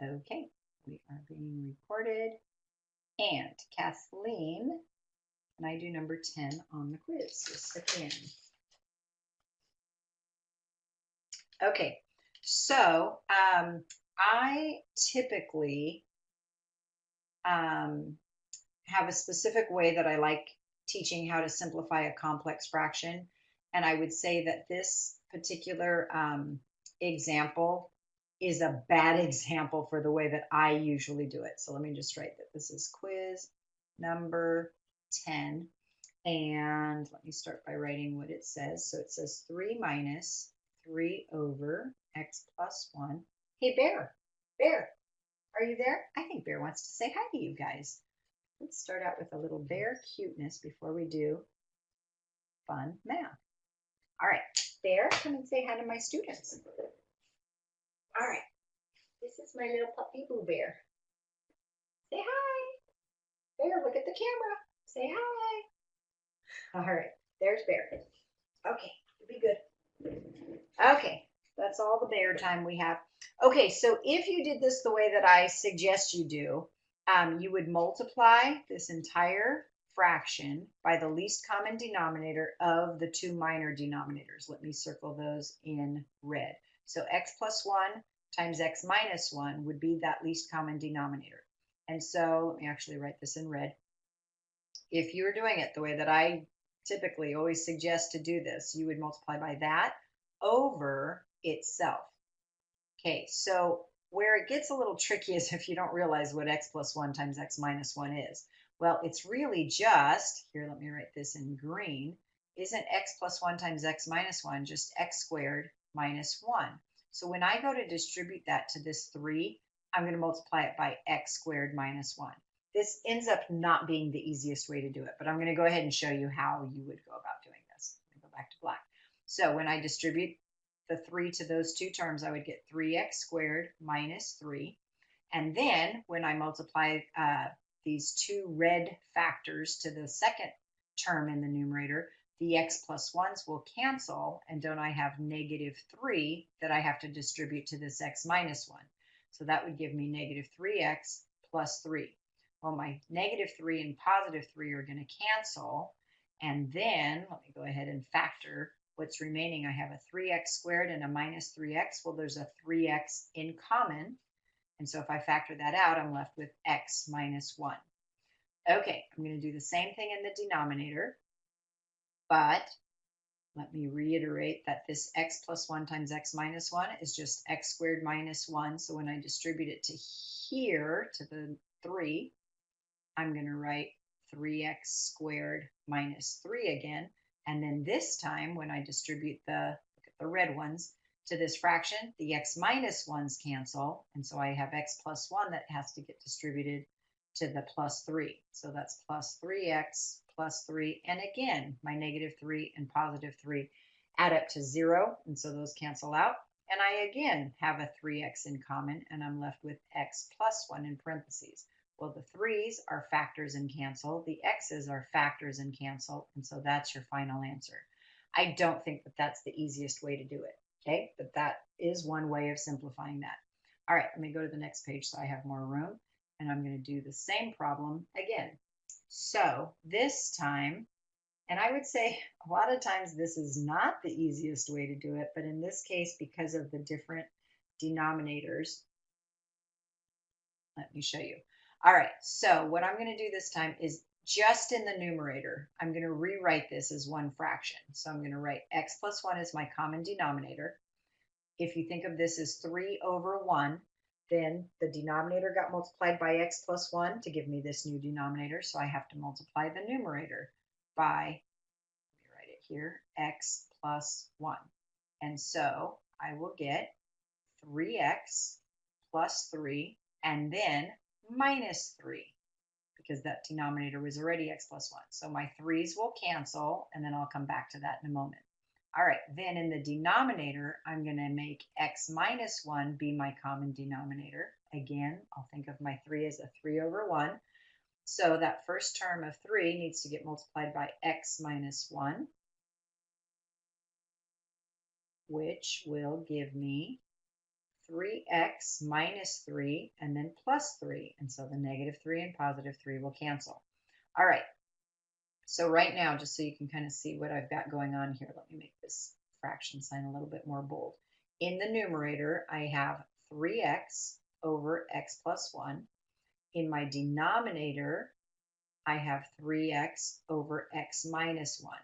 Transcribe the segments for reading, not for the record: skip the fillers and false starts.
Okay, we are being recorded. And Kathleen, and I do number 10 on the quiz, so stick in. Okay, so I typically have a specific way that I like teaching how to simplify a complex fraction. And I would say that this particular example is a bad example for the way that I usually do it. So let me just write that this is quiz number 10. And let me start by writing what it says. So it says 3 minus 3 over x plus 1. Hey, Bear, Bear, are you there? I think Bear wants to say hi to you guys. Let's start out with a little Bear cuteness before we do fun math. All right, Bear, come and say hi to my students. All right, this is my little puppy Boo Bear. Say hi. Bear, look at the camera. Say hi. All right, there's Bear. Okay, you'll be good. Okay, that's all the Bear time we have. Okay, so if you did this the way that I suggest you do, you would multiply this entire fraction by the least common denominator of the two minor denominators. Let me circle those in red. So x plus 1 times x minus 1 would be that least common denominator. And so let me actually write this in red. If you were doing it the way that I typically always suggest to do this, you would multiply by that over itself. Okay, so where it gets a little tricky is if you don't realize what x plus 1 times x minus 1 is. Well, it's really just, here, let me write this in green, isn't x plus 1 times x minus 1 just x squared minus 1? So when I go to distribute that to this 3, I'm going to multiply it by x squared minus 1. This ends up not being the easiest way to do it, but I'm going to go ahead and show you how you would go about doing this. Let me go back to black. So when I distribute the 3 to those two terms, I would get 3x squared minus 3. And then when I multiply these two red factors to the second term in the numerator, the x plus 1's will cancel, and don't I have negative 3 that I have to distribute to this x minus 1? So that would give me negative 3x plus 3. Well, my negative 3 and positive 3 are going to cancel, and then let me go ahead and factor what's remaining. I have a 3x squared and a minus 3x. Well, there's a 3x in common. And so if I factor that out, I'm left with x minus 1. Okay, I'm going to do the same thing in the denominator. But let me reiterate that this x plus 1 times x minus 1 is just x squared minus 1. So when I distribute it to here, to the 3, I'm going to write 3x squared minus 3 again. And then this time, when I distribute the red ones to this fraction, the x minus 1's cancel. And so I have x plus 1 that has to get distributed to the plus 3. So that's plus 3x plus 3. And again, my negative 3 and positive 3 add up to 0. And so those cancel out. And I again have a 3x in common, and I'm left with x plus 1 in parentheses. Well, the 3's are factors and cancel. The x's are factors and cancel. And so that's your final answer. I don't think that that's the easiest way to do it. Okay, but that is one way of simplifying that. All right, let me go to the next page so I have more room. And I'm going to do the same problem again. So this time, and I would say a lot of times this is not the easiest way to do it, but in this case, because of the different denominators, let me show you. All right, so what I'm going to do this time is just in the numerator, I'm going to rewrite this as one fraction. So I'm going to write x plus 1 as my common denominator. If you think of this as 3 over 1, then the denominator got multiplied by x plus 1 to give me this new denominator. So I have to multiply the numerator by, let me write it here, x plus 1. And so I will get 3x plus 3 and then minus 3, because that denominator was already x plus 1. So my 3's will cancel, and then I'll come back to that in a moment. All right, then in the denominator, I'm going to make x minus 1 be my common denominator. Again, I'll think of my 3 as a 3 over 1. So that first term of 3 needs to get multiplied by x minus 1, which will give me 3x minus 3 and then plus 3. And so the negative 3 and positive 3 will cancel. All right. So right now, just so you can kind of see what I've got going on here, let me make this fraction sign a little bit more bold. In the numerator, I have 3x over x plus 1. In my denominator, I have 3x over x minus 1.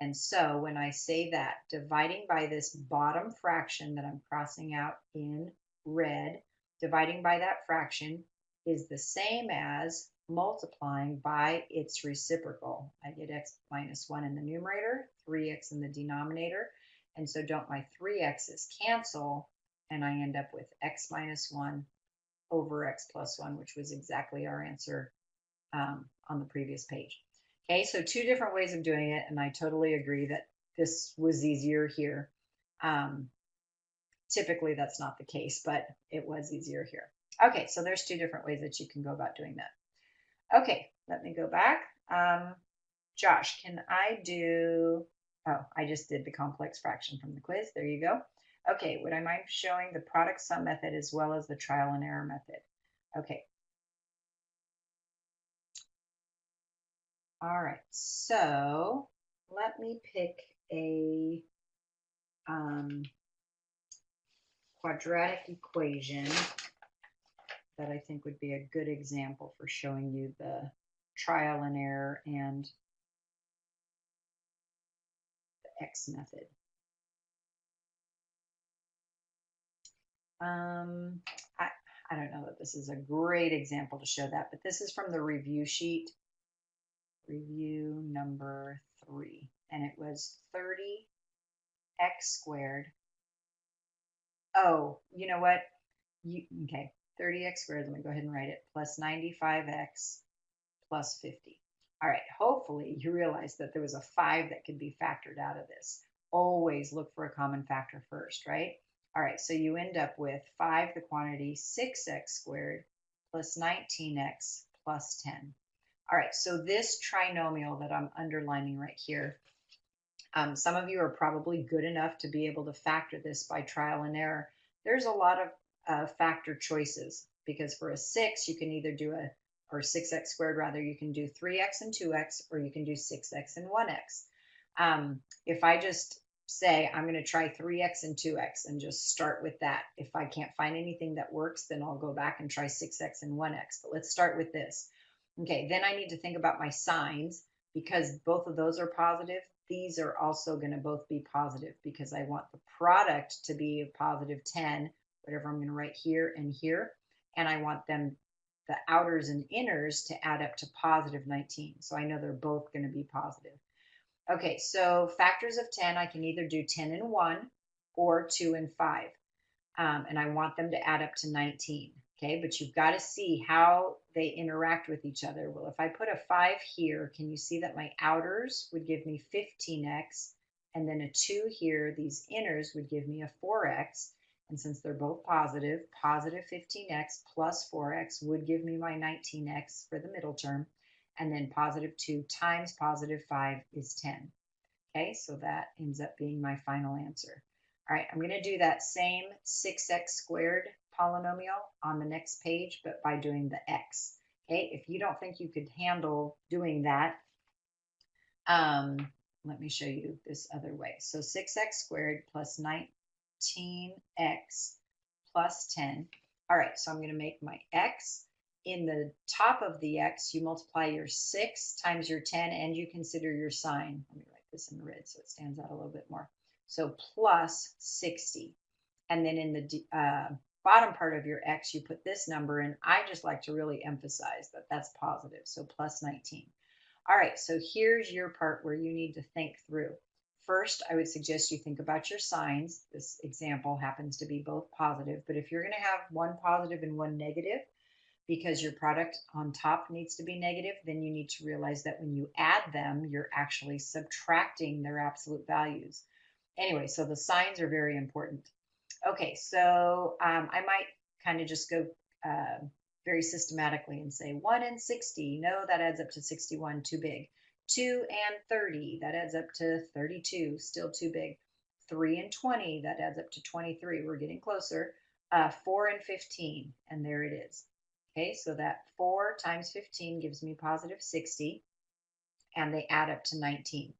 And so when I say that, dividing by this bottom fraction that I'm crossing out in red, dividing by that fraction is the same as multiplying by its reciprocal. I get x minus 1 in the numerator, 3x in the denominator, and so don't my 3x's cancel, and I end up with x minus 1 over x plus 1, which was exactly our answer on the previous page. Okay, so two different ways of doing it, and I totally agree that this was easier here. Typically, that's not the case, but it was easier here. Okay, so there's two different ways that you can go about doing that. Okay, let me go back. Josh, can I do, oh, I just did the complex fraction from the quiz. There you go. Okay, would I mind showing the product sum method as well as the trial and error method? Okay. All right, so let me pick a quadratic equation that I think would be a good example for showing you the trial and error and the X method. I don't know that this is a great example to show that, but this is from the review sheet, review number 3, and it was 30x squared. Oh, you know what? Okay, 30x squared, let me go ahead and write it, plus 95x plus 50. All right, hopefully you realize that there was a 5 that could be factored out of this. Always look for a common factor first, right? All right, so you end up with 5, the quantity, 6x squared plus 19x plus 10. All right, so this trinomial that I'm underlining right here, some of you are probably good enough to be able to factor this by trial and error. There's a lot of factor choices because for a 6, you can either do or 6x squared rather, you can do 3x and 2x, or you can do 6x and 1x. If I just say I'm going to try 3x and 2x and just start with that, if I can't find anything that works, then I'll go back and try 6x and 1x. But let's start with this. Okay, then I need to think about my signs because both of those are positive. These are also going to both be positive because I want the product to be a positive 10, whatever I'm going to write here and here. And I want them, the outers and inners, to add up to positive 19. So I know they're both going to be positive. Okay, so factors of 10, I can either do 10 and 1 or 2 and 5. And I want them to add up to 19. Okay, but you've got to see how they interact with each other. Well, if I put a 5 here, can you see that my outers would give me 15x, and then a 2 here, these inners would give me a 4x, and since they're both positive, positive 15x plus 4x would give me my 19x for the middle term, and then positive 2 times positive 5 is 10. Okay, so that ends up being my final answer. All right, I'm going to do that same 6x squared polynomial on the next page, but by doing the x. Okay, if you don't think you could handle doing that, let me show you this other way. So 6x squared plus 19x plus 10. All right, so I'm going to make my x. In the top of the x, you multiply your 6 times your 10, and you consider your sign. Let me write this in red so it stands out a little bit more. So plus 60. And then in the bottom part of your x, you put this number in. I just like to really emphasize that that's positive, so plus 19. All right, so here's your part where you need to think through. First, I would suggest you think about your signs. This example happens to be both positive, but if you're going to have one positive and one negative, because your product on top needs to be negative, then you need to realize that when you add them, you're actually subtracting their absolute values. Anyway, so the signs are very important. Okay, so I might kind of just go very systematically and say 1 and 60, no, that adds up to 61, too big. 2 and 30, that adds up to 32, still too big. 3 and 20, that adds up to 23, we're getting closer. 4 and 15, and there it is. Okay, so that 4 times 15 gives me positive 60, and they add up to 19.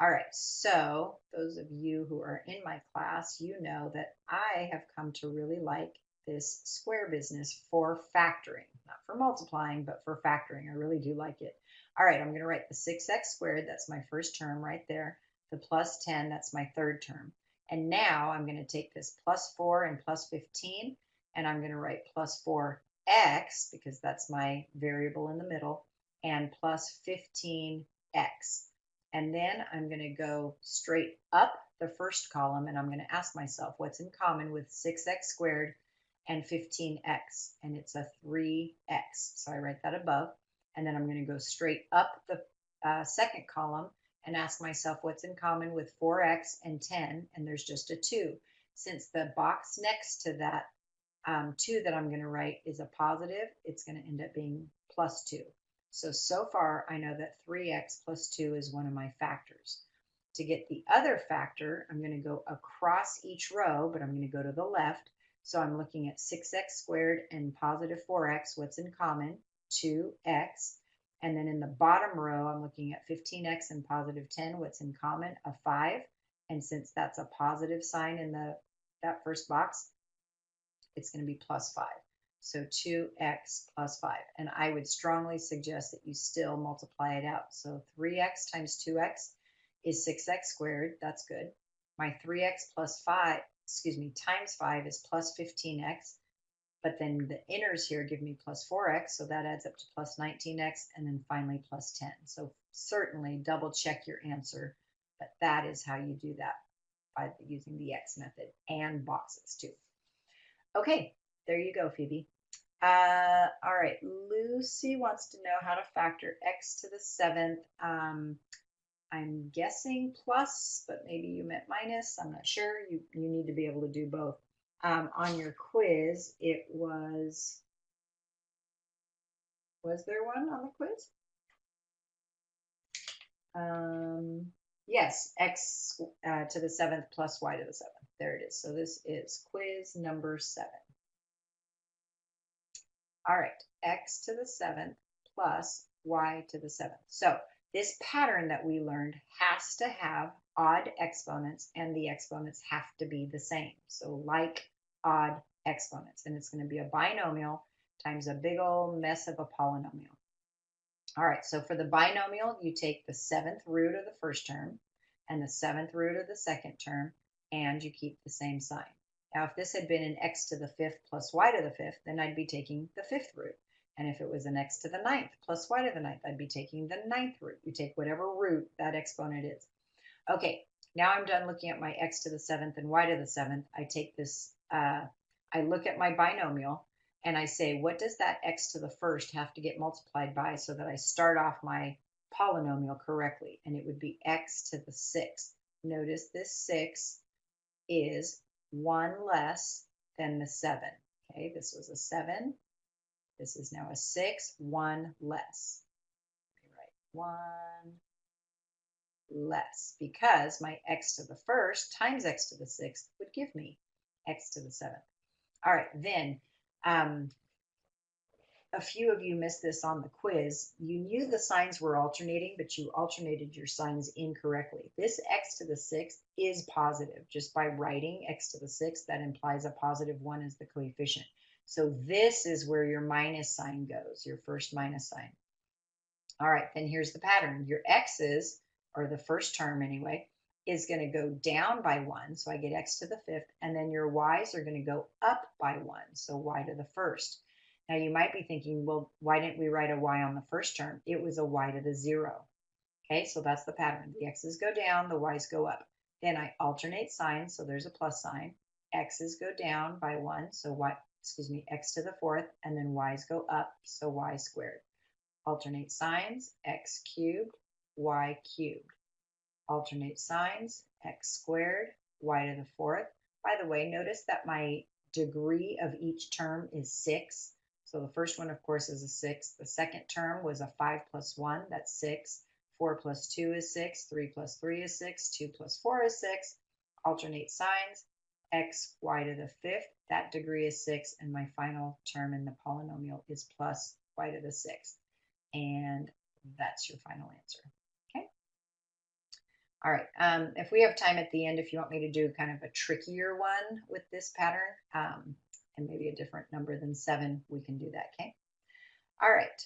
All right, so those of you who are in my class, you know that I have come to really like this square business for factoring, not for multiplying, but for factoring. I really do like it. All right, I'm going to write the 6x squared, that's my first term right there. The plus 10, that's my third term. And now I'm going to take this plus 4 and plus 15, and I'm going to write plus 4x, because that's my variable in the middle, and plus 15x. And then I'm going to go straight up the first column, and I'm going to ask myself what's in common with 6x squared and 15x, and it's a 3x. So I write that above, and then I'm going to go straight up the second column and ask myself what's in common with 4x and 10, and there's just a 2. Since the box next to that 2 that I'm going to write is a positive, it's going to end up being plus 2. So far, I know that 3x plus 2 is one of my factors. To get the other factor, I'm going to go across each row, but I'm going to go to the left. So I'm looking at 6x squared and positive 4x. What's in common? 2x. And then in the bottom row, I'm looking at 15x and positive 10. What's in common? A 5. And since that's a positive sign in that first box, it's going to be plus 5. So 2x plus 5. And I would strongly suggest that you still multiply it out. So 3x times 2x is 6x squared. That's good. My 3x plus 5, times 5 is plus 15x. But then the inners here give me plus 4x, so that adds up to plus 19x, and then finally plus 10. So certainly double check your answer, but that is how you do that, by using the x method and boxes too. Okay, there you go, Phoebe. All right, Lucy wants to know how to factor x to the 7th. I'm guessing plus, but maybe you meant minus. I'm not sure. You need to be able to do both. On your quiz, it was there one on the quiz? Yes, x to the 7th plus y to the 7th. There it is. So this is quiz number 7. All right, x to the 7th plus y to the 7th. So this pattern that we learned has to have odd exponents, and the exponents have to be the same. So like odd exponents, and it's going to be a binomial times a big old mess of a polynomial. All right, so for the binomial, you take the 7th root of the first term and the 7th root of the second term, and you keep the same sign. Now, if this had been an x to the 5th plus y to the 5th, then I'd be taking the 5th root. And if it was an x to the 9th plus y to the 9th, I'd be taking the 9th root. You take whatever root that exponent is. Okay, now I'm done looking at my x to the 7th and y to the 7th. I take this, I look at my binomial, and I say, what does that x to the first have to get multiplied by so that I start off my polynomial correctly? And it would be x to the 6th. Notice this 6 is 1 less than the 7. Okay, this was a 7. This is now a 6, 1 less. Let me write 1 less, because my x to the first times x to the 6th would give me x to the 7th. All right, then a few of you missed this on the quiz. You knew the signs were alternating, but you alternated your signs incorrectly. This x to the 6th is positive. Just by writing x to the 6th, that implies a positive 1 as the coefficient. So this is where your minus sign goes, your first minus sign. All right, then here's the pattern. Your x's, or the first term anyway, is going to go down by 1, so I get x to the 5th, and then your y's are going to go up by 1, so y to the 1st. Now you might be thinking, well, why didn't we write a y on the first term? It was a y to the 0. Okay, so that's the pattern. The x's go down, the y's go up. Then I alternate signs, so there's a plus sign. X's go down by 1, so x to the 4th, and then y's go up, so y squared. Alternate signs, x cubed, y cubed. Alternate signs, x squared, y to the 4th. By the way, notice that my degree of each term is 6. So the first one, of course, is a 6. The second term was a 5 plus 1, that's 6. 4 plus 2 is 6. 3 plus 3 is 6. 2 plus 4 is 6. Alternate signs. x y to the fifth. That degree is 6, and my final term in the polynomial is plus y to the sixth. And that's your final answer. Okay. All right. If we have time at the end, if you want me to do kind of a trickier one with this pattern, and maybe a different number than 7, we can do that. Okay. All right.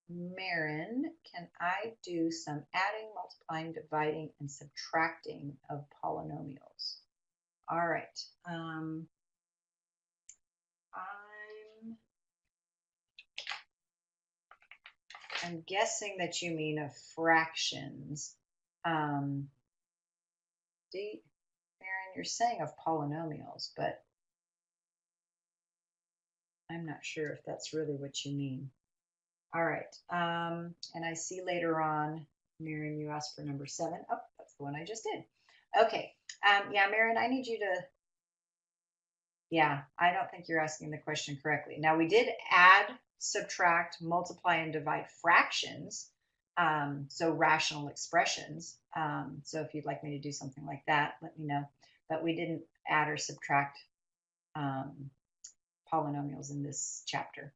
Marin, can I do some adding, multiplying, dividing, and subtracting of polynomials? All right. I'm guessing that you mean of fractions. Marin, you're saying of polynomials, but I'm not sure if that's really what you mean. All right. And I see later on, Marin, you asked for number 7. Oh, that's the one I just did. Okay. Yeah, Marin, I need you to, yeah, I don't think you're asking the question correctly. Now, we did add, subtract, multiply, and divide fractions. So rational expressions. So if you'd like me to do something like that, let me know. But we didn't add or subtract polynomials in this chapter.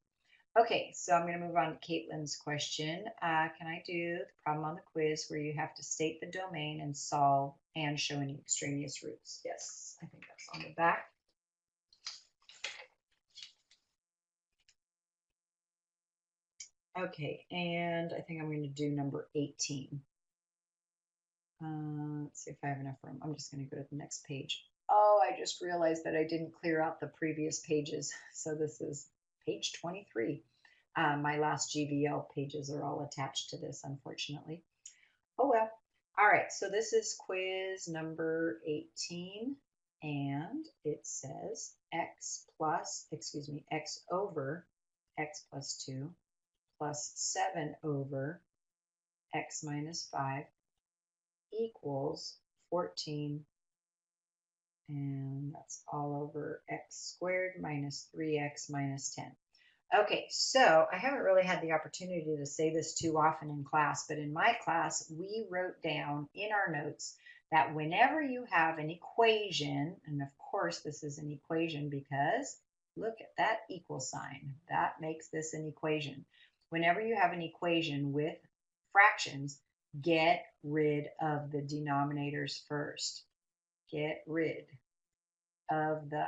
Okay, so I'm going to move on to Caitlin's question. Can I do the problem on the quiz where you have to state the domain and solve and show any extraneous roots? Yes, I think that's on the back. Okay, and I think I'm going to do number 18. Let's see if I have enough room. I'm just going to go to the next page. Oh, I just realized that I didn't clear out the previous pages. So this is page 23. My last GVL pages are all attached to this, unfortunately. Oh well. All right, so this is quiz number 18, and it says x over x plus 2 plus 7 over x minus 5 equals 14, and that's all over x squared minus 3x minus 10. Okay, so I haven't really had the opportunity to say this too often in class, but in my class, we wrote down in our notes that whenever you have an equation, and of course this is an equation because look at that equal sign, that makes this an equation. Whenever you have an equation with fractions, get rid of the denominators first. Get rid of the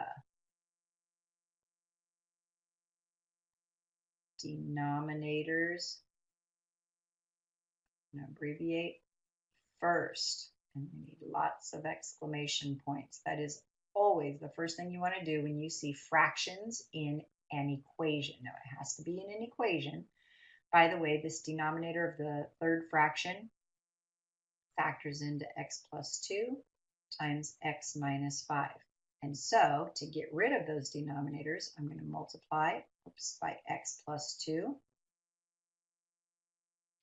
denominators, I'm going to abbreviate, first. And we need lots of exclamation points. That is always the first thing you want to do when you see fractions in an equation. Now, it has to be in an equation. By the way, this denominator of the third fraction factors into x plus 2 times x minus 5. And so to get rid of those denominators, I'm going to multiply by x plus 2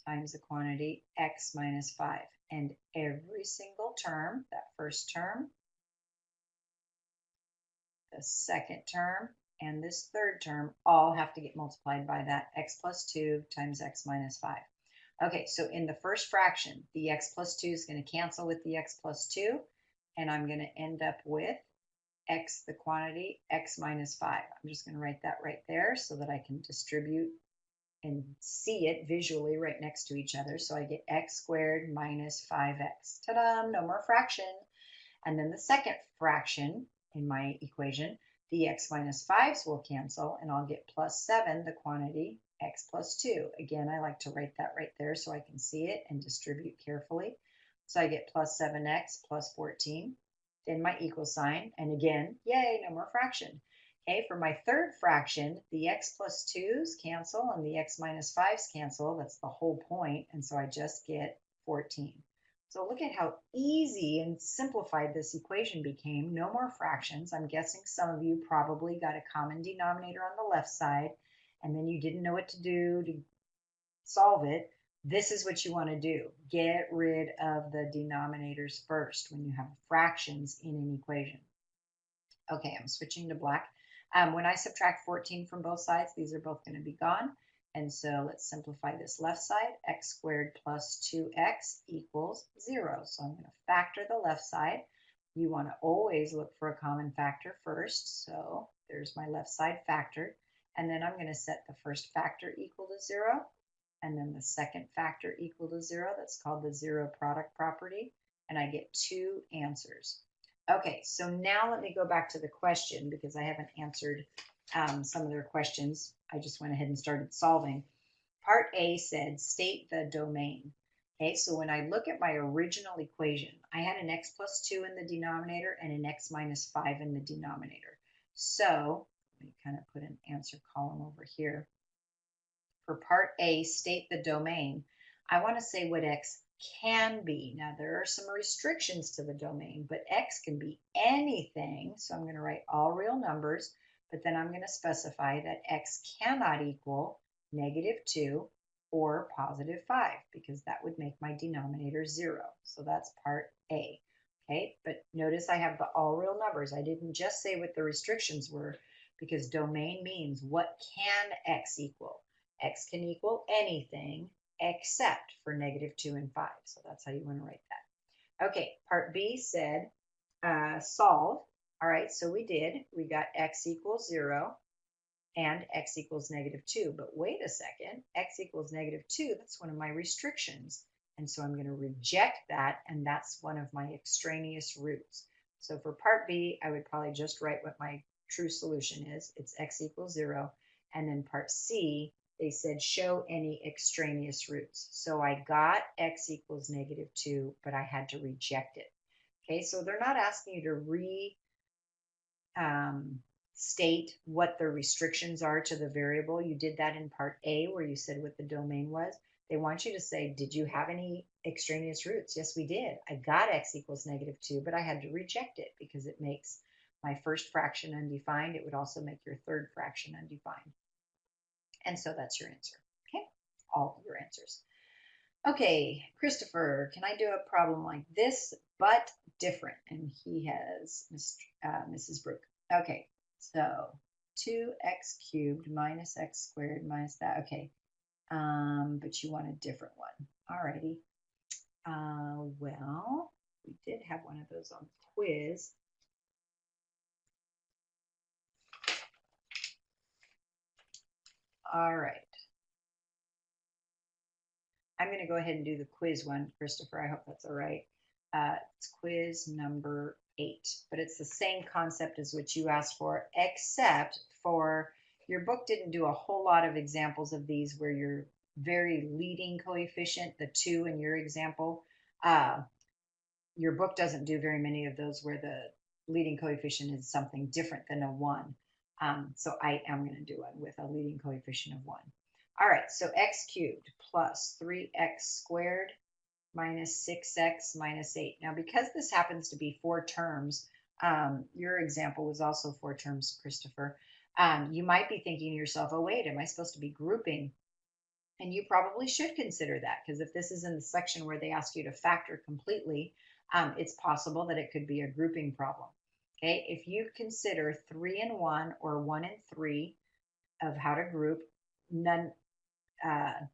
times the quantity x minus 5. And every single term, that first term, the second term, and this third term, all have to get multiplied by that x plus 2 times x minus 5. Okay, so in the first fraction, the x plus 2 is going to cancel with the x plus 2, and I'm going to end up with x, the quantity, x minus 5. I'm just going to write that right there so that I can distribute and see it visually right next to each other. So I get x squared minus 5x. Ta-da, no more fraction. And then the second fraction in my equation, the x minus 5s will cancel, and I'll get plus 7, the quantity, x plus 2. Again, I like to write that right there so I can see it and distribute carefully. So I get plus 7x plus 14, then my equal sign, and again, yay, no more fraction. Okay, for my third fraction, the x plus 2's cancel and the x minus 5's cancel. That's the whole point, and so I just get 14. So look at how easy and simplified this equation became. No more fractions. I'm guessing some of you probably got a common denominator on the left side, and then you didn't know what to do to solve it. This is what you want to do. Get rid of the denominators first when you have fractions in an equation. Okay, I'm switching to black. When I subtract 14 from both sides, these are both going to be gone. And so let's simplify this left side. X squared plus 2x equals 0. So I'm going to factor the left side. You want to always look for a common factor first. So there's my left side factor. And then I'm going to set the first factor equal to 0, and then the second factor equal to 0. That's called the zero product property. And I get 2 answers. Okay, so now let me go back to the question because I haven't answered some of their questions. I just went ahead and started solving. Part A said, state the domain. Okay, so when I look at my original equation, I had an x plus 2 in the denominator and an x minus 5 in the denominator. So let me kind of put an answer column over here. For part A, state the domain, I want to say what x can be. Now, there are some restrictions to the domain, but x can be anything. So I'm going to write all real numbers, but then I'm going to specify that x cannot equal -2 or +5, because that would make my denominator 0. So that's part A. Okay, but notice I have the all real numbers. I didn't just say what the restrictions were, because domain means what can x equal. X can equal anything except for -2 and 5. So that's how you want to write that. Okay, part B said solve. All right, so we did. We got x equals 0 and x equals -2. But wait a second, x equals -2, that's one of my restrictions. And so I'm going to reject that, and that's one of my extraneous roots. So for part B, I would probably just write what my true solution is. It's x equals 0. And then part C, they said show any extraneous roots. So I got x equals -2, but I had to reject it. Okay, so they're not asking you to state what the restrictions are to the variable. You did that in part A where you said what the domain was. They want you to say, did you have any extraneous roots? Yes, we did. I got x equals -2, but I had to reject it because it makes my first fraction undefined. It would also make your third fraction undefined. And so that's your answer. Okay, all of your answers. Okay, Christopher, can I do a problem like this, but different? And he has Mrs. Brooke. Okay, so 2x cubed minus x squared minus that. Okay, but you want a different one. Alrighty. Well, we did have one of those on the quiz. All right. I'm going to go ahead and do the quiz one, Christopher. I hope that's all right. It's quiz number 8, but it's the same concept as what you asked for, except for your book didn't do a whole lot of examples of these where your very leading coefficient, the 2 in your example, your book doesn't do very many of those where the leading coefficient is something different than a 1. So I am going to do one with a leading coefficient of 1. All right, so x cubed plus 3x squared minus 6x minus 8. Now, because this happens to be 4 terms, your example was also 4 terms, Christopher, you might be thinking to yourself, oh, wait, am I supposed to be grouping? And you probably should consider that, because if this is in the section where they ask you to factor completely, it's possible that it could be a grouping problem. Okay, if you consider 3 and 1 or 1 and 3 of how to group, none of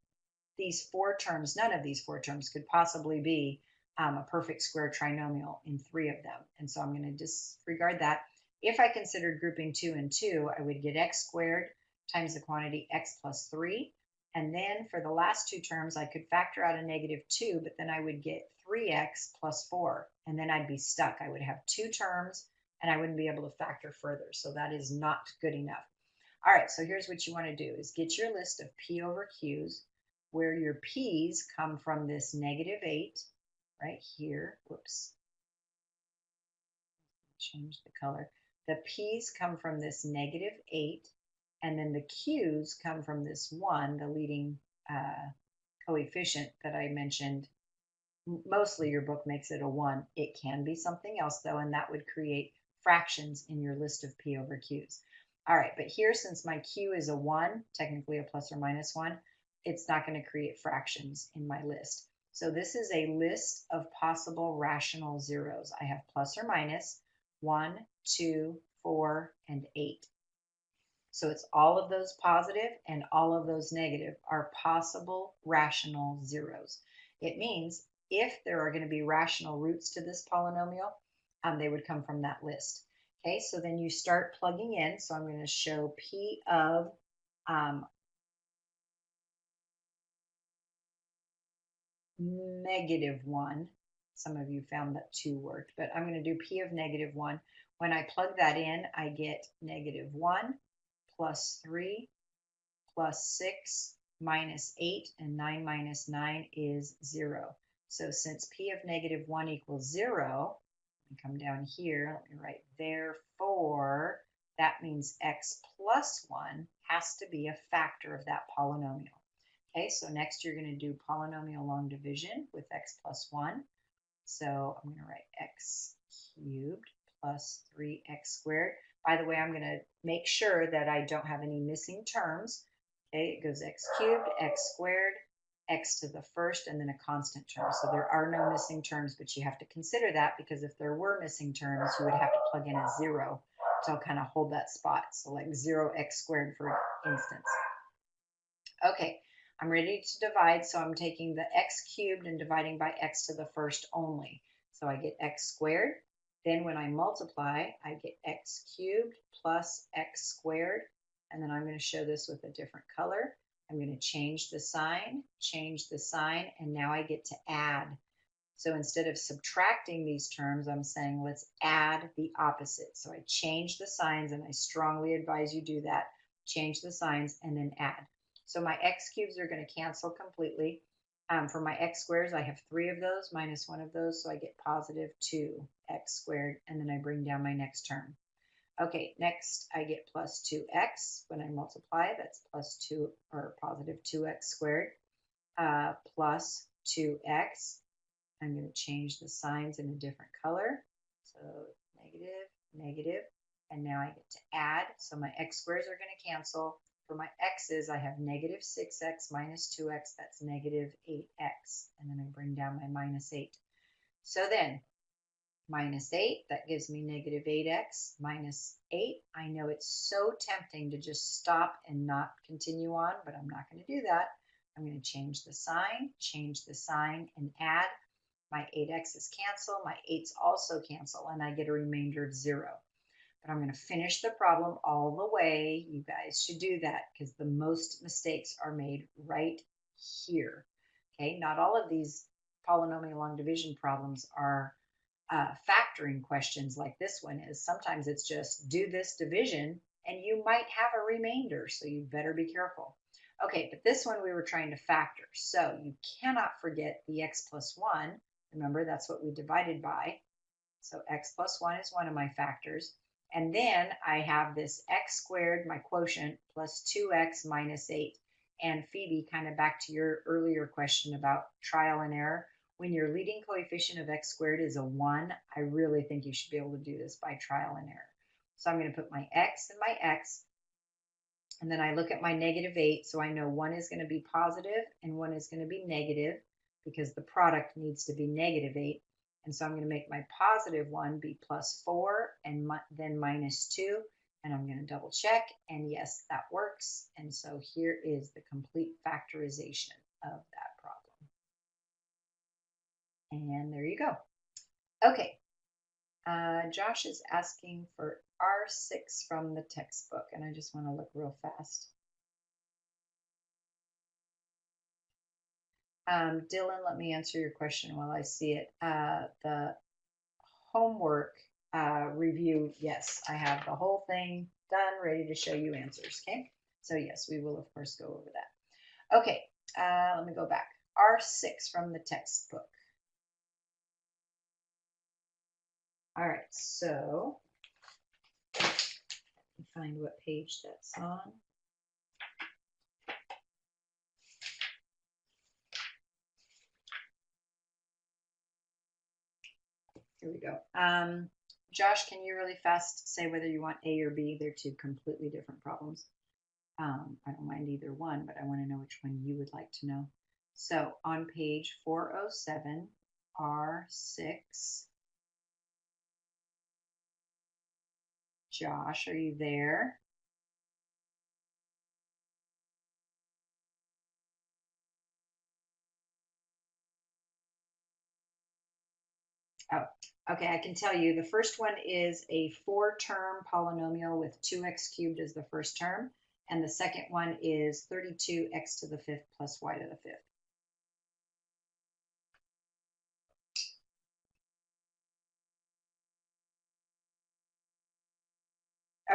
these 4 terms could possibly be a perfect square trinomial in 3 of them. And so I'm going to disregard that. If I considered grouping 2 and 2, I would get x squared times the quantity x plus 3. And then for the last 2 terms, I could factor out a -2, but then I would get 3x plus 4. And then I'd be stuck. I would have 2 terms, and I wouldn't be able to factor further. So that is not good enough. All right, so here's what you want to do is get your list of p over q's, where your p's come from this -8 right here. Whoops. Change the color. The p's come from this -8, and then the q's come from this 1, the leading coefficient that I mentioned. Mostly your book makes it a 1. It can be something else, though, and that would create fractions in your list of p over q's. All right, but here, since my q is a 1, technically a plus or minus 1, it's not going to create fractions in my list. So this is a list of possible rational zeros. I have plus or minus 1, 2, 4, and 8. So it's all of those positive and all of those negative are possible rational zeros. It means if there are going to be rational roots to this polynomial, they would come from that list. Okay, so then you start plugging in. So I'm going to show P of -1. Some of you found that 2 worked, but I'm going to do P of -1. When I plug that in, I get -1 plus 3 plus 6 minus 8, and 9 minus 9 is 0. So since P of -1 equals 0, let me come down here, let me write therefore, that means x plus 1 has to be a factor of that polynomial. Okay, so next you're going to do polynomial long division with x plus 1. So I'm going to write x cubed plus 3x squared. By the way, I'm going to make sure that I don't have any missing terms. Okay, it goes x cubed, x squared, x to the first, and then a constant term. So there are no missing terms, but you have to consider that, because if there were missing terms, you would have to plug in a 0 to kind of hold that spot. So like 0x squared, for instance. Okay, I'm ready to divide, so I'm taking the x cubed and dividing by x to the first only. So I get x squared. Then when I multiply, I get x cubed plus x squared. And then I'm going to show this with a different color. I'm going to change the sign, and now I get to add. So instead of subtracting these terms, I'm saying let's add the opposite. So I change the signs, and I strongly advise you do that. Change the signs and then add. So my x cubes are going to cancel completely. For my x squares, I have 3 of those minus 1 of those, so I get positive 2x squared, and then I bring down my next term. Okay, next I get plus 2x. When I multiply, that's plus 2, or positive 2x squared, plus 2x. I'm going to change the signs in a different color. So negative, negative, and now I get to add. So my x squares are going to cancel. For my x's, I have negative 6x minus 2x, that's negative 8x. And then I bring down my minus 8. So then, minus 8, that gives me negative 8x minus 8. I know it's so tempting to just stop and not continue on, but I'm not going to do that. I'm going to change the sign, and add. My 8x's cancel, my 8's also cancel, and I get a remainder of 0. But I'm going to finish the problem all the way. You guys should do that, because the most mistakes are made right here. Okay, not all of these polynomial long division problems are factoring questions like this one is. Sometimes it's just do this division, and you might have a remainder, so you better be careful. Okay, but this one we were trying to factor, so you cannot forget the x plus 1. Remember, that's what we divided by. So x plus 1 is one of my factors. And then I have this x squared, my quotient, plus 2x minus 8. And Phoebe, kind of back to your earlier question about trial and error, when your leading coefficient of x squared is a 1, I really think you should be able to do this by trial and error. So I'm going to put my x and my x, and then I look at my negative 8, so I know one is going to be positive and one is going to be negative, because the product needs to be negative 8. And so I'm going to make my positive 1 be plus 4 and then minus 2. And I'm going to double check. And yes, that works. And so here is the complete factorization of that problem. And there you go. Okay. Josh is asking for R6 from the textbook. And I just want to look real fast. Dylan, let me answer your question while I see it. The homework review, yes, I have the whole thing done, ready to show you answers, okay? So yes, we will of course go over that. Okay, let me go back. R6 from the textbook. All right, so let me find what page that's on. Here we go. Josh, can you really fast say whether you want A or B? They're two completely different problems. I don't mind either one, but I want to know which one you would like to know. So on page 407, R6. Josh, are you there? Oh, okay, I can tell you the first one is a 4-term polynomial with 2x cubed as the first term, and the second one is 32x to the fifth plus y to the fifth.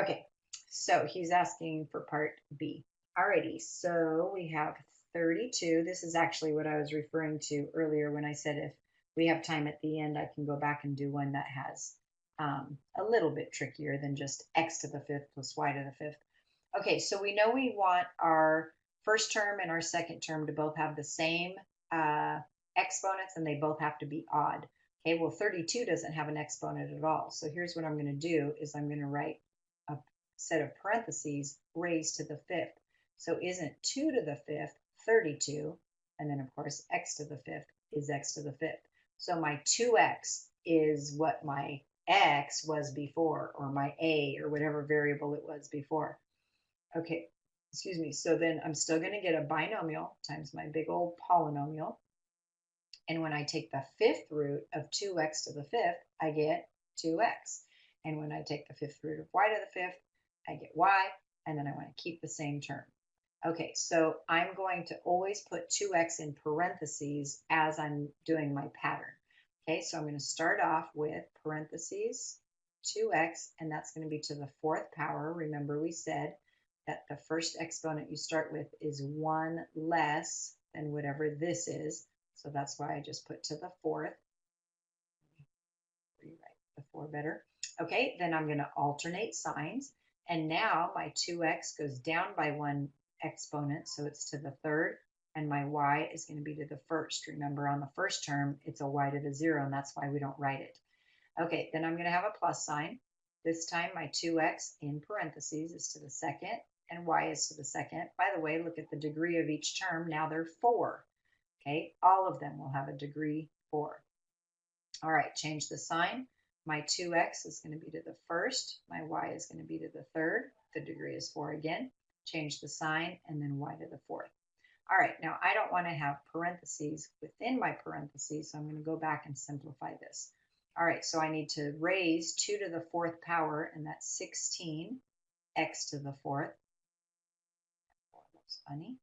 Okay, so he's asking for part B. Alrighty, so we have 32. This is actually what I was referring to earlier when I said if we have time at the end, I can go back and do one that has a little bit trickier than just x to the fifth plus y to the fifth. Okay, so we know we want our first term and our second term to both have the same exponents, and they both have to be odd. Okay, well, 32 doesn't have an exponent at all. So here's what I'm going to do is I'm going to write a set of parentheses raised to the fifth. So isn't 2 to the fifth 32? And then, of course, x to the fifth is x to the fifth. So my 2x is what my x was before, or my a, or whatever variable it was before. Okay, excuse me. So then I'm still going to get a binomial times my big old polynomial. And when I take the fifth root of 2x to the fifth, I get 2x. And when I take the fifth root of y to the fifth, I get y. And then I want to keep the same term. Okay, so I'm going to always put 2x in parentheses as I'm doing my pattern. Okay, so I'm going to start off with parentheses 2x, and that's going to be to the fourth power. Remember, we said that the first exponent you start with is 1 less than whatever this is. So that's why I just put to the fourth. Rewrite the 4 better. Okay, then I'm going to alternate signs. And now my 2x goes down by 1 exponent, so it's to the third. And my y is going to be to the first. Remember, on the first term, it's a y to the 0, and that's why we don't write it. Okay, then I'm going to have a plus sign. This time my 2x in parentheses is to the second, and y is to the second. By the way, look at the degree of each term. Now they're 4. Okay, all of them will have a degree 4. All right, change the sign. My 2x is going to be to the first. My y is going to be to the third. The degree is 4 again. Change the sign, and then y to the fourth. All right, now I don't want to have parentheses within my parentheses, so I'm going to go back and simplify this. All right, so I need to raise 2 to the fourth power, and that's 16 x to the fourth. That's funny.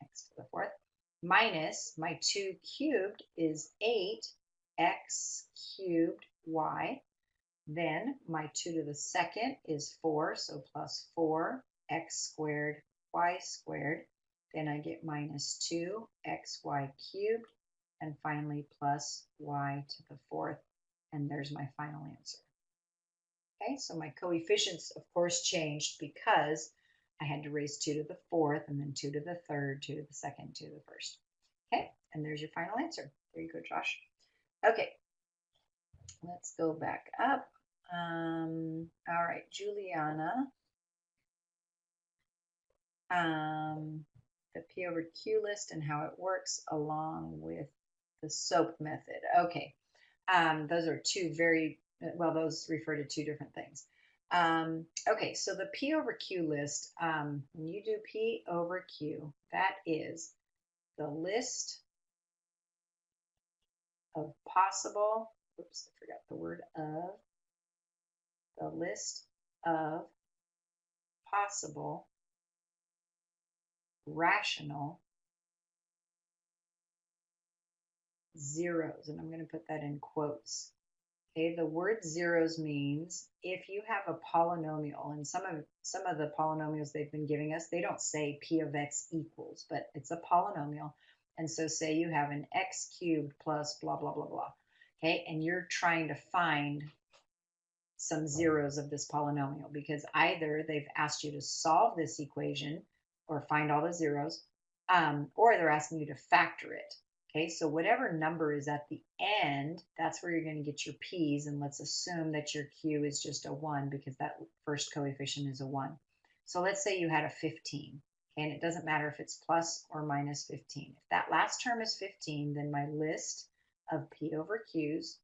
X to the fourth. Minus my 2 cubed is 8x cubed y. Then my 2 to the second is 4, so plus 4x squared y squared. Then I get minus 2xy cubed, and finally plus y to the fourth, and there's my final answer. Okay, so my coefficients, of course, changed because I had to raise 2 to the fourth, and then 2 to the third, 2 to the second, 2 to the first. Okay, and there's your final answer. There you go, Josh. Okay, let's go back up. All right, Juliana. The P over Q list and how it works along with the SOAP method. Okay, those are two very, well, those refer to two different things. Okay, so the P over Q list, when you do P over Q, that is the list of possible, oops, I forgot the word of, the list of possible rational zeros, and I'm going to put that in quotes. Okay, the word zeros means if you have a polynomial, and some of the polynomials they've been giving us, they don't say P of x equals, but it's a polynomial. And so say you have an x cubed plus blah, blah, blah, blah. Okay, and you're trying to find some zeros of this polynomial because either they've asked you to solve this equation or find all the zeros, or they're asking you to factor it. Okay, so whatever number is at the end, that's where you're going to get your p's, and let's assume that your q is just a 1 because that first coefficient is a 1. So let's say you had a 15, okay, and it doesn't matter if it's plus or minus 15. If that last term is 15, then my list of p over q's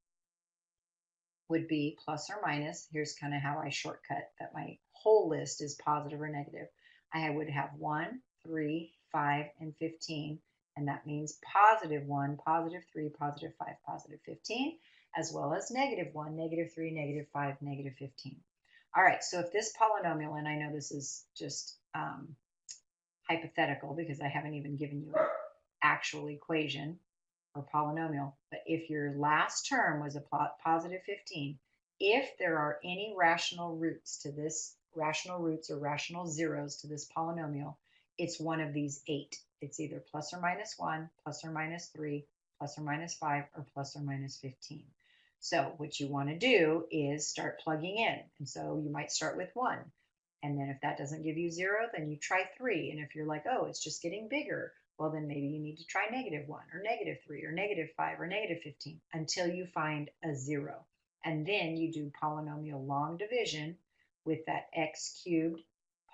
would be plus or minus. Here's kind of how I shortcut that my whole list is positive or negative. I would have 1, 3, 5, and 15. And that means positive 1, positive 3, positive 5, positive 15, as well as negative 1, negative 3, negative 5, negative 15. All right, so if this polynomial, and I know this is just hypothetical because I haven't even given you an actual equation or polynomial, but if your last term was a positive 15, if there are any rational roots or rational zeros to this polynomial, it's one of these 8. It's either plus or minus 1, plus or minus 3, plus or minus 5, or plus or minus 15. So what you want to do is start plugging in. And so you might start with 1. And then if that doesn't give you 0, then you try 3. And if you're like, oh, it's just getting bigger, well, then maybe you need to try negative 1 or negative 3 or negative 5 or negative 15 until you find a 0. And then you do polynomial long division with that x cubed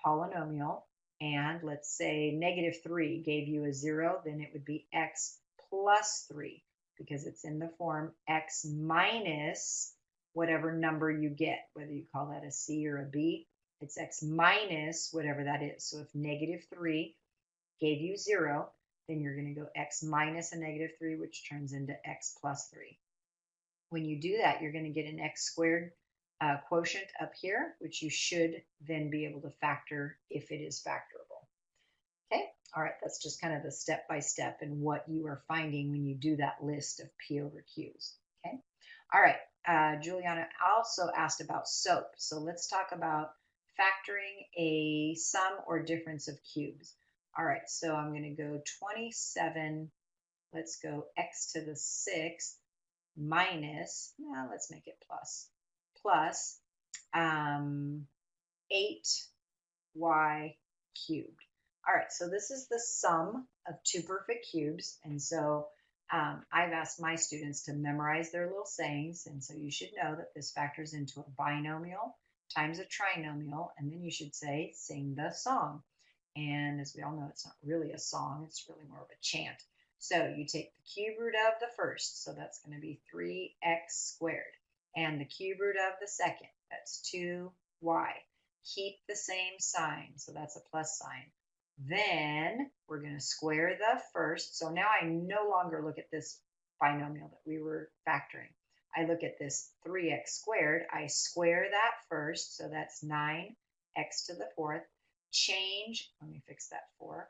polynomial. And let's say negative 3 gave you a 0, then it would be x plus 3 because it's in the form x minus whatever number you get, whether you call that a c or a b. It's x minus whatever that is. So if negative 3 gave you 0, then you're going to go x minus a negative 3, which turns into x plus 3. When you do that, you're going to get an x squared quotient up here, which you should then be able to factor if it is factorable. Okay, all right, that's just kind of the step-by-step and what you are finding when you do that list of p over q's. Okay, all right, Juliana also asked about SOAP. So let's talk about factoring a sum or difference of cubes. All right, so I'm going to go 27, let's go x to the 6th minus, now let's make it plus 8y cubed. All right, so this is the sum of two perfect cubes. And so I've asked my students to memorize their little sayings. And so you should know that this factors into a binomial times a trinomial. And then you should say, sing the song. And as we all know, it's not really a song, it's really more of a chant. So you take the cube root of the first, so that's going to be 3x squared. And the cube root of the second, that's 2y. Keep the same sign, so that's a plus sign. Then we're going to square the first. So now I no longer look at this binomial that we were factoring. I look at this 3x squared. I square that first, so that's 9x to the 4th. Change, let me fix that 4.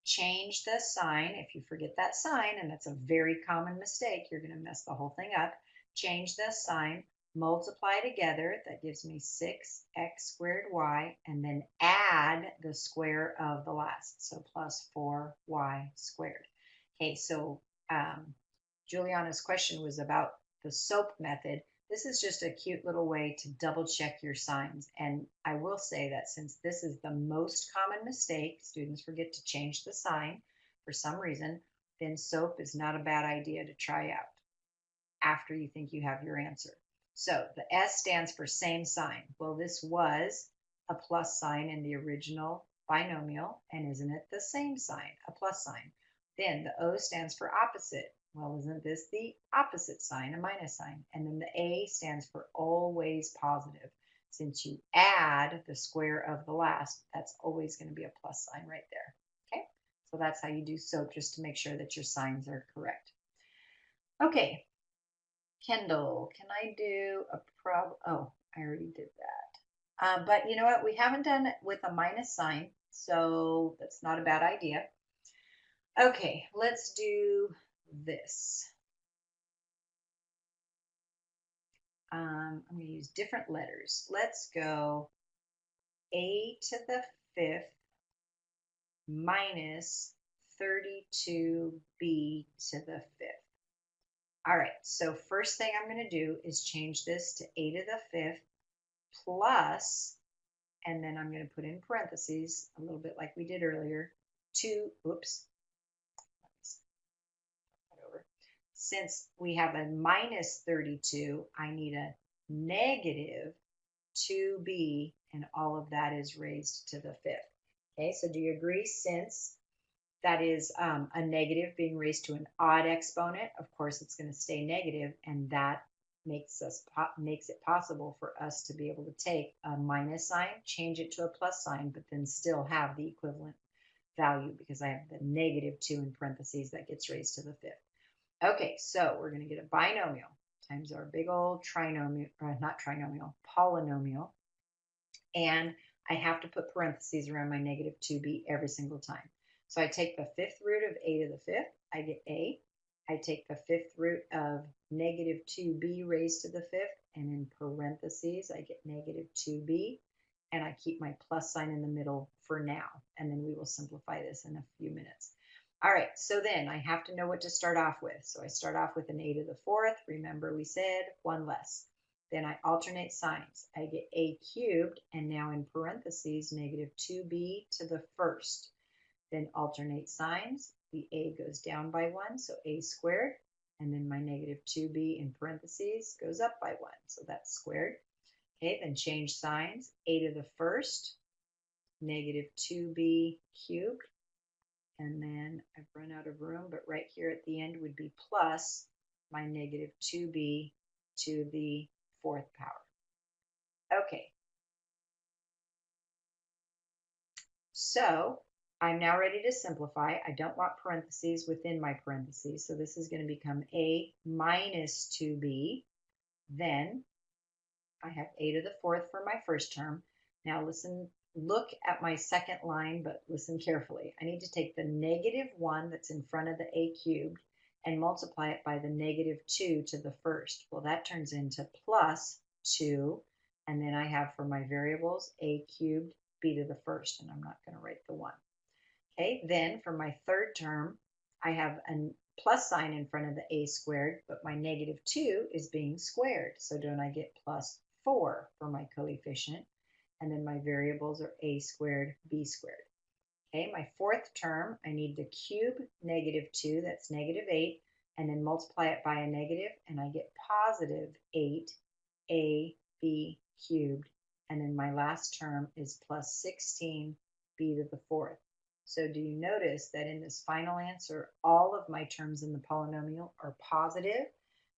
Change the sign. If you forget that sign, and that's a very common mistake, you're going to mess the whole thing up. Change the sign, multiply together. That gives me 6x squared y, and then add the square of the last. So plus 4y squared. Okay, so Juliana's question was about the SOAP method. This is just a cute little way to double check your signs. And I will say that since this is the most common mistake, students forget to change the sign for some reason, then SOAP is not a bad idea to try out after you think you have your answer. So the S stands for same sign. Well, this was a plus sign in the original binomial, and isn't it the same sign, a plus sign? Then the O stands for opposite. Well, isn't this the opposite sign, a minus sign? And then the A stands for always positive. Since you add the square of the last, that's always going to be a plus sign right there. Okay, so that's how you do SOAP, just to make sure that your signs are correct. Okay, Kendall, can I do a oh, I already did that. But you know what? We haven't done it with a minus sign, so that's not a bad idea. Okay, let's do this. I'm going to use different letters. Let's go a to the 5th minus 32b to the 5th. All right, so first thing I'm going to do is change this to a to the 5th plus, and then I'm going to put in parentheses, a little bit like we did earlier, 2, oops, since we have a minus 32, I need a negative 2b, and all of that is raised to the 5th. Okay, so do you agree? Since that is a negative being raised to an odd exponent, of course it's going to stay negative, and that makes it possible for us to be able to take a minus sign, change it to a plus sign, but then still have the equivalent value because I have the -2 in parentheses that gets raised to the fifth. Okay, so we're going to get a binomial times our big old trinomial, not trinomial, polynomial. And I have to put parentheses around my -2b every single time. So I take the fifth root of a to the fifth, I get a. I take the fifth root of -2b raised to the fifth, and in parentheses, I get -2b, and I keep my plus sign in the middle for now, and then we will simplify this in a few minutes. All right, so then I have to know what to start off with. So I start off with an a to the fourth. Remember we said one less. Then I alternate signs. I get a cubed, and now in parentheses, -2b to the first. Then alternate signs. The a goes down by 1, so a squared. And then my -2b in parentheses goes up by 1, so that's squared. Okay, then change signs. A to the first, -2b cubed. And then I've run out of room, but right here at the end would be plus my -2b to the fourth power. Okay. So I'm now ready to simplify. I don't want parentheses within my parentheses, so this is going to become a minus 2b. Then I have a to the fourth for my first term. Now listen, look at my second line, but listen carefully. I need to take the -1 that's in front of the a cubed and multiply it by the -2 to the first. Well, that turns into plus 2. And then I have for my variables a cubed b to the first, and I'm not going to write the 1. Okay, then for my third term, I have a plus sign in front of the a squared, but my -2 is being squared. So don't I get plus 4 for my coefficient? And then my variables are a squared, b squared. Okay, my fourth term, I need to cube -2, that's -8, and then multiply it by a negative, and I get positive 8ab cubed. And then my last term is plus 16b to the fourth. So do you notice that in this final answer, all of my terms in the polynomial are positive?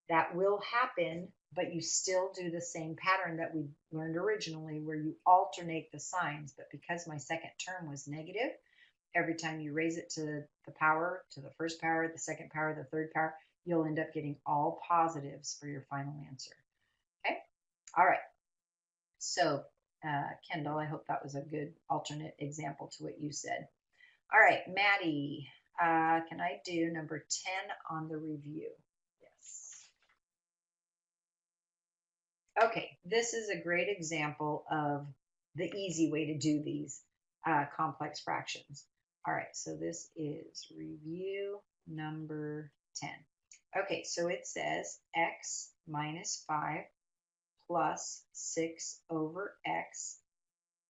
That will happen, but you still do the same pattern that we learned originally where you alternate the signs. But because my second term was negative, every time you raise it to the power, to the first power, the second power, the third power, you'll end up getting all positives for your final answer. Okay? All right. So, Kendall, I hope that was a good alternate example to what you said. All right, Maddie, can I do number 10 on the review? Yes. Okay, this is a great example of the easy way to do these complex fractions. All right, so this is review number 10. Okay, so it says x minus 5 plus 6 over x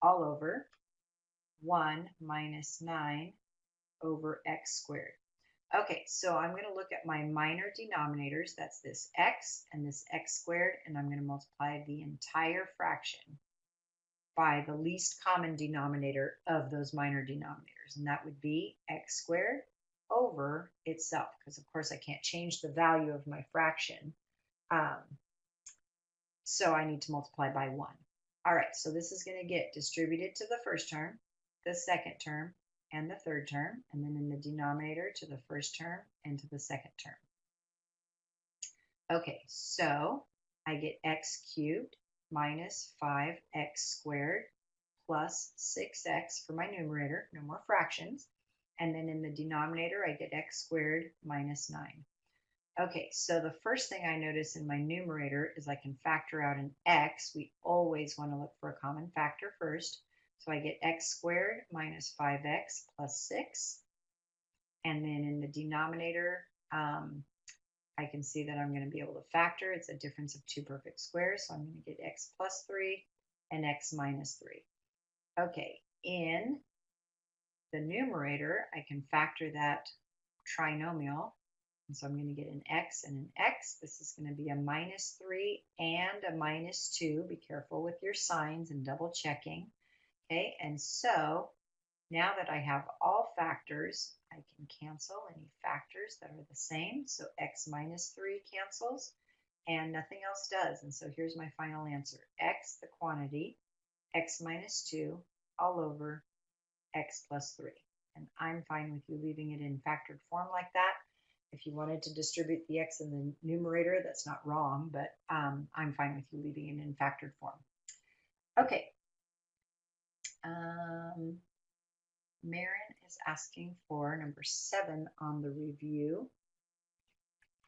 all over 1 minus 9 over x squared. Okay, so I'm going to look at my minor denominators. That's this x and this x squared, and I'm going to multiply the entire fraction by the least common denominator of those minor denominators, and that would be x squared over itself, because of course I can't change the value of my fraction. So I need to multiply by 1. All right, so this is going to get distributed to the first term, the second term, and the third term, and then in the denominator to the first term and to the second term. Okay, so I get x cubed minus 5x squared plus 6x for my numerator, no more fractions, and then in the denominator I get x squared minus 9. Okay, so the first thing I notice in my numerator is I can factor out an x. We always want to look for a common factor first. So I get x squared minus 5x plus 6. And then in the denominator, I can see that I'm going to be able to factor. It's a difference of two perfect squares. So I'm going to get x plus 3 and x minus 3. Okay, in the numerator, I can factor that trinomial. And so I'm going to get an x and an x. This is going to be a minus 3 and a minus 2. Be careful with your signs and double checking. Okay, and so now that I have all factors, I can cancel any factors that are the same. So x minus 3 cancels, and nothing else does. And so here's my final answer. X, the quantity, x minus 2 all over x plus 3. And I'm fine with you leaving it in factored form like that. If you wanted to distribute the x in the numerator, that's not wrong, but I'm fine with you leaving it in factored form. Okay. Marin is asking for number 7 on the review.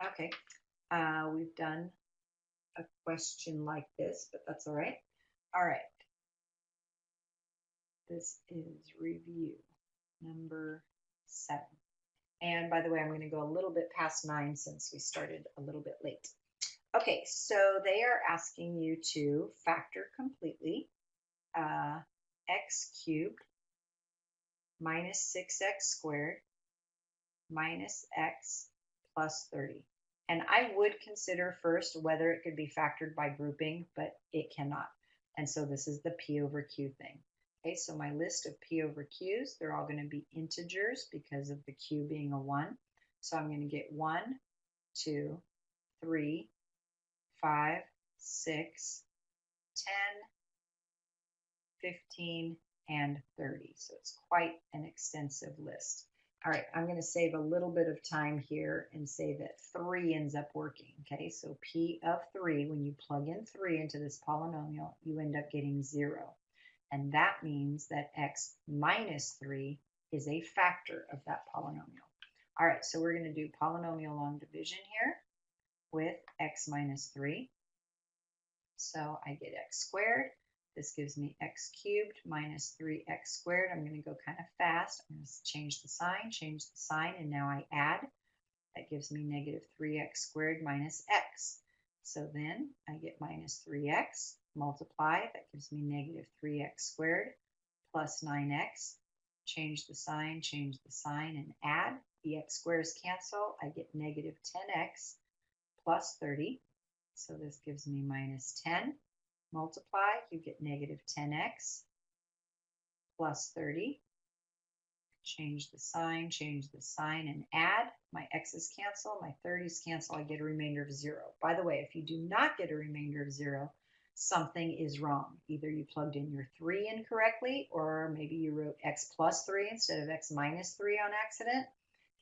Okay. We've done a question like this, but that's all right. All right. This is review number 7. And by the way, I'm going to go a little bit past 9 since we started a little bit late. Okay, so they are asking you to factor completely x cubed minus 6x squared minus x plus 30. And I would consider first whether it could be factored by grouping, but it cannot. And so this is the p over q thing. Okay, so my list of p over q's, they're all going to be integers because of the q being a 1. So I'm going to get 1, 2, 3, 5, 6, 10, 15, and 30. So it's quite an extensive list. All right, I'm going to save a little bit of time here and say that 3 ends up working. Okay, so p of 3, when you plug in 3 into this polynomial, you end up getting 0. And that means that x minus 3 is a factor of that polynomial. All right, so we're going to do polynomial long division here with x minus 3. So I get x squared. This gives me x cubed minus 3x squared. I'm going to go kind of fast. I'm going to change the sign, and now I add. That gives me negative 3x squared minus x. So then I get minus 3x, multiply, that gives me negative 3x squared plus 9x. Change the sign, and add. The x squares cancel. I get negative 10x plus 30. So this gives me minus 10. Multiply, you get negative 10x plus 30. Change the sign, and add. My x's cancel, my 30's cancel, I get a remainder of 0. By the way, if you do not get a remainder of 0, something is wrong. Either you plugged in your 3 incorrectly, or maybe you wrote x plus 3 instead of x minus 3 on accident.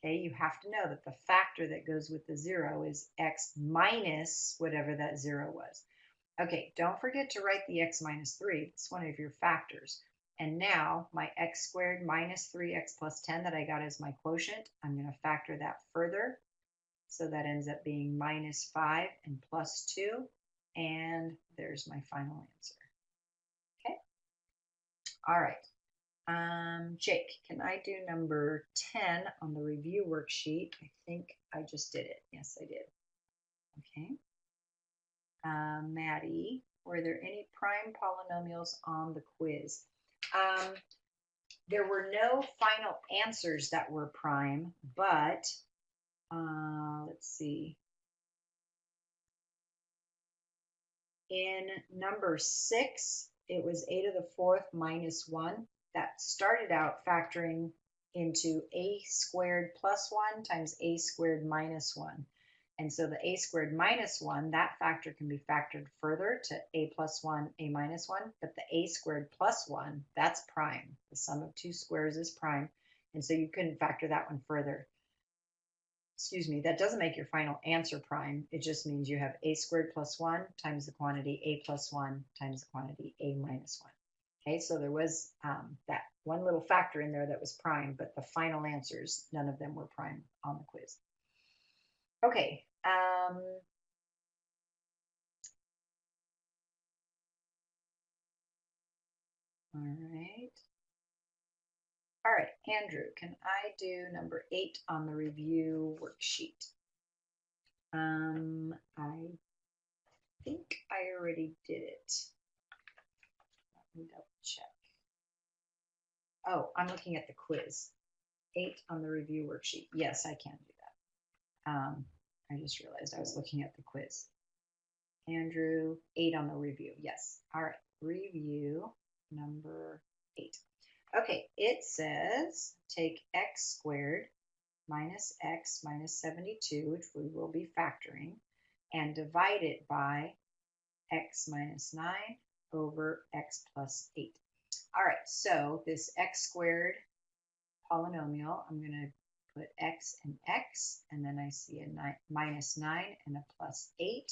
Okay, you have to know that the factor that goes with the 0 is x minus whatever that 0 was. Okay, don't forget to write the x minus 3. It's one of your factors. And now my x squared minus 3x plus 10 that I got as my quotient, I'm going to factor that further. So that ends up being minus 5 and plus 2. And there's my final answer. Okay. All right. Jake, can I do number 10 on the review worksheet? I think I just did it. Yes, I did. Okay. Maddie, were there any prime polynomials on the quiz? There were no final answers that were prime, but let's see. In number 6, it was a to the 4th minus 1. That started out factoring into a squared plus 1 times a squared minus 1. And so the a squared minus 1, that factor can be factored further to a plus 1, a minus 1. But the a squared plus 1, that's prime. The sum of 2 squares is prime. And so you couldn't factor that one further. Excuse me, that doesn't make your final answer prime. It just means you have a squared plus 1 times the quantity a plus 1 times the quantity a minus 1. Okay, so there was that one little factor in there that was prime, but the final answers, none of them were prime on the quiz. Okay. All right, Andrew, can I do number 8 on the review worksheet? I think I already did it. Let me double check. Oh, I'm looking at the quiz. 8 on the review worksheet. Yes, I can do that. I just realized I was looking at the quiz. Andrew, 8 on the review. Yes. All right. Review number 8. Okay. It says take x squared minus x minus 72, which we will be factoring, and divide it by x minus 9 over x plus 8. All right, so this x squared polynomial, I'm going to put x and x, and then I see a minus 9 and a plus 8.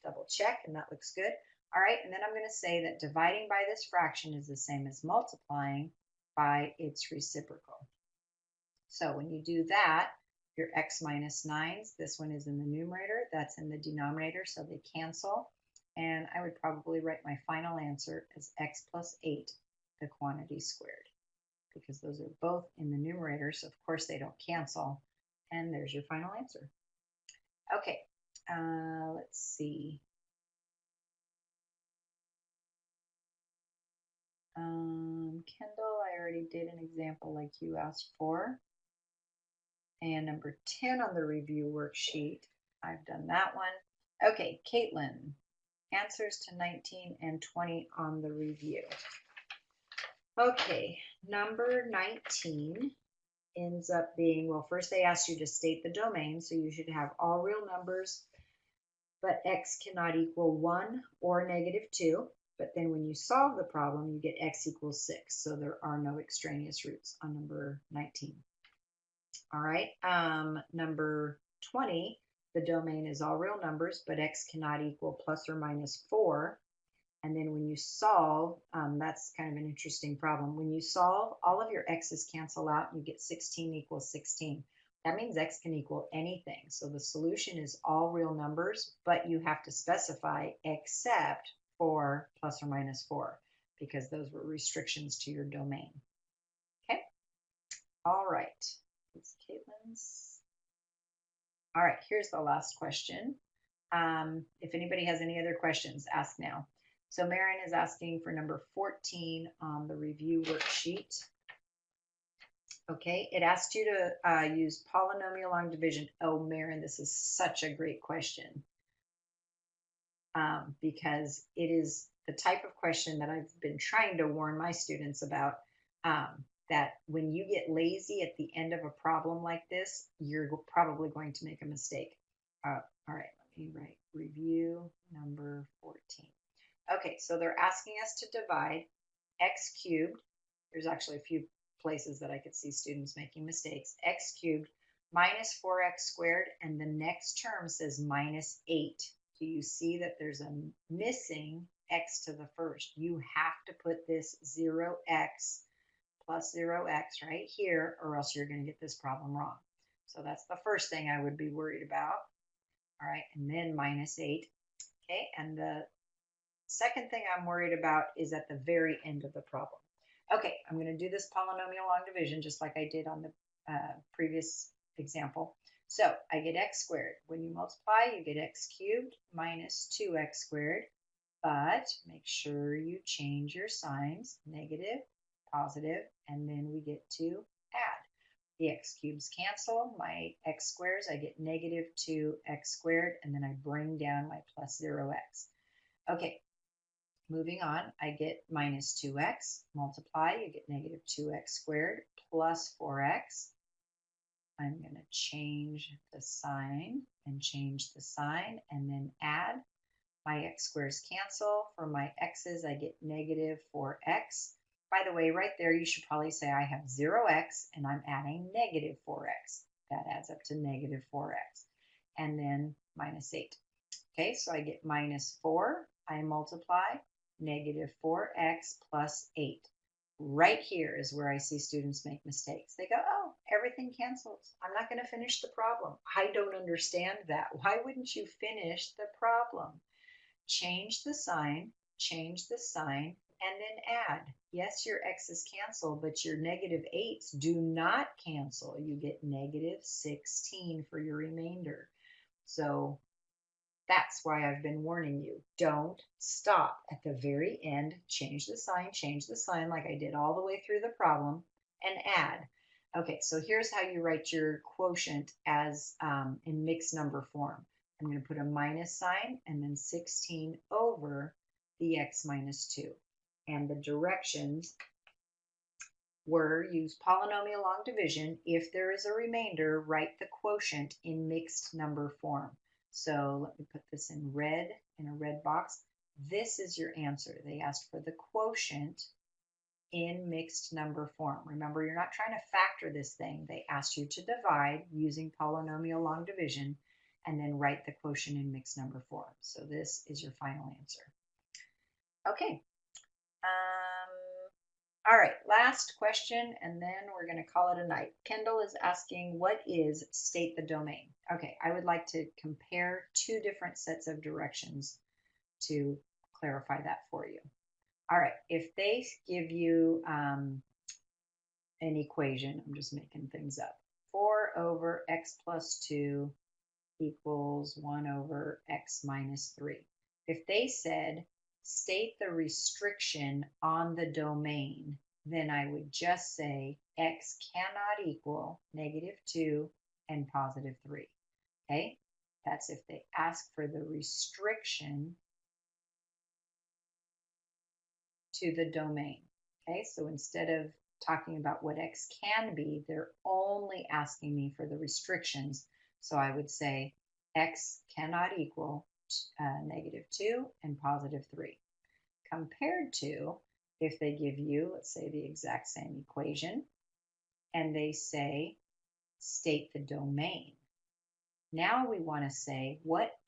Double check, and that looks good. All right, and then I'm going to say that dividing by this fraction is the same as multiplying by its reciprocal. So when you do that, your x minus 9s, this one is in the numerator, that's in the denominator, so they cancel. And I would probably write my final answer as x plus 8, the quantity squared, because those are both in the numerator, so of course they don't cancel. And there's your final answer. Okay, let's see. Kendall, I already did an example like you asked for. And number 10 on the review worksheet, I've done that one. Okay, Caitlin, answers to 19 and 20 on the review. Okay, number 19 ends up being, well, first they asked you to state the domain, so you should have all real numbers, but x cannot equal 1 or negative 2. But then when you solve the problem, you get x equals 6, so there are no extraneous roots on number 19. All right, number 20, the domain is all real numbers, but x cannot equal plus or minus 4. And then when you solve, that's kind of an interesting problem. When you solve, all of your x's cancel out, and you get 16 equals 16. That means x can equal anything. So the solution is all real numbers, but you have to specify except for plus or minus 4, because those were restrictions to your domain. Okay, all right. It's Caitlin's. All right, here's the last question. If anybody has any other questions, ask now. So Marin is asking for number 14 on the review worksheet. Okay, it asked you to use polynomial long division. Oh, Marin, this is such a great question, because it is the type of question that I've been trying to warn my students about, that when you get lazy at the end of a problem like this, you're probably going to make a mistake. All right, let me write review number 14. Okay, so they're asking us to divide x cubed. There's actually a few places that I could see students making mistakes. X cubed minus 4x squared, and the next term says minus 8. Do you see that there's a missing x to the first? You have to put this 0x plus 0x right here, or else you're going to get this problem wrong. So that's the first thing I would be worried about. All right, and then minus 8. Okay, and the second thing I'm worried about is at the very end of the problem. Okay, I'm going to do this polynomial long division just like I did on the previous example. So I get x squared. When you multiply, you get x cubed minus 2x squared, but make sure you change your signs, negative, positive, and then we get to add. The x cubes cancel, my x squares, I get negative 2x squared, and then I bring down my plus 0x. Okay, moving on, I get minus 2x, multiply, you get negative 2x squared plus 4x. I'm going to change the sign and change the sign, and then add. My x squares cancel. For my x's, I get negative 4x. By the way, right there, you should probably say I have 0x, and I'm adding negative 4x. That adds up to negative 4x. And then minus 8. Okay, so I get minus 4. I multiply negative 4x plus 8. Right here is where I see students make mistakes. They go, oh, everything cancels. I'm not going to finish the problem. I don't understand that. Why wouldn't you finish the problem? Change the sign, and then add. Yes, your x's cancel, but your negative 8s do not cancel. You get negative 16 for your remainder. So that's why I've been warning you. Don't stop at the very end. Change the sign like I did all the way through the problem, and add. Okay, so here's how you write your quotient as in mixed number form. I'm going to put a minus sign and then 16 over the x minus 2. And the directions were use polynomial long division. If there is a remainder, write the quotient in mixed number form. So let me put this in red, in a red box. This is your answer. They asked for the quotient in mixed number form. Remember, you're not trying to factor this thing. They asked you to divide using polynomial long division and then write the quotient in mixed number form. So this is your final answer. Okay. All right, last question, and then we're going to call it a night. Kendall is asking, what is state the domain? Okay, I would like to compare two different sets of directions to clarify that for you. All right, if they give you an equation, I'm just making things up, 4 over x plus 2 equals 1 over x minus 3. If they said, state the restriction on the domain, then I would just say x cannot equal -2 and +3. Okay, that's if they ask for the restriction to the domain. Okay, so instead of talking about what x can be, they're only asking me for the restrictions. So I would say x cannot equal -2 and +3. Compared to if they give you, let's say, the exact same equation, and they say, state the domain. Now we want to say, what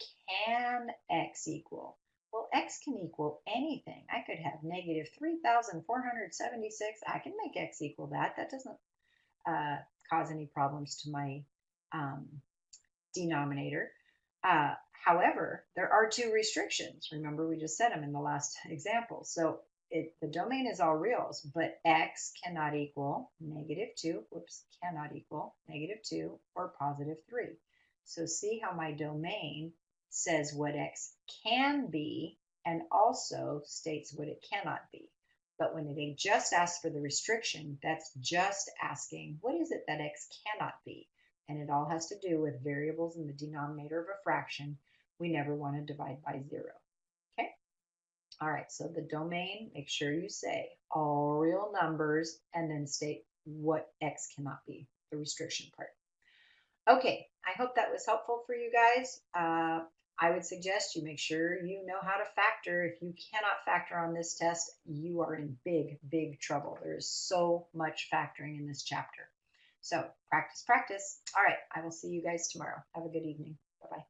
can x equal? Well, x can equal anything. I could have -3,476. I can make x equal that. That doesn't cause any problems to my denominator. However, there are two restrictions. Remember, we just said them in the last example. So the domain is all reals, but x cannot equal -2, cannot equal -2 or +3. So see how my domain says what x can be and also states what it cannot be. But when they just ask for the restriction, that's just asking, what is it that x cannot be? And it all has to do with variables in the denominator of a fraction. We never want to divide by 0. Okay? All right, so the domain, make sure you say all real numbers and then state what x cannot be, the restriction part. Okay, I hope that was helpful for you guys. I would suggest you make sure you know how to factor. If you cannot factor on this test, you are in big, big trouble. There is so much factoring in this chapter. So practice, practice. All right, I will see you guys tomorrow. Have a good evening. Bye-bye.